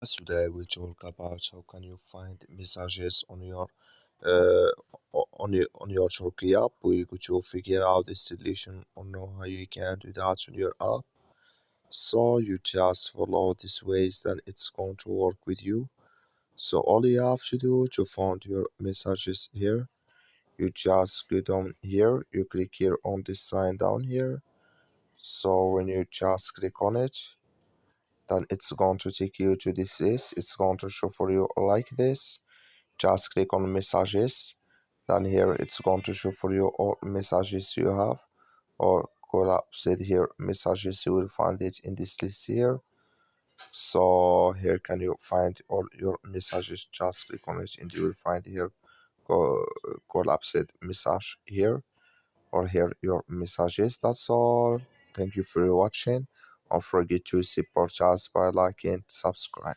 Today we'll talk about how can you find messages uh, on your Talkie app. We're going to figure out the solution on how you can do that on your app. So you just follow these ways and it's going to work with you. So all you have to do to find your messages here, you just go down here, you click here on this sign down here. So when you just click on it, then it's going to take you to this list. It's going to show for you like this. Just click on messages. Then here it's going to show for you all messages you have, or collapsed here messages. You will find it in this list here. So here can you find all your messages. Just click on it and you will find here collapsed message here, or here your messages. That's all. Thank you for watching. Don't forget to support us by liking and subscribe.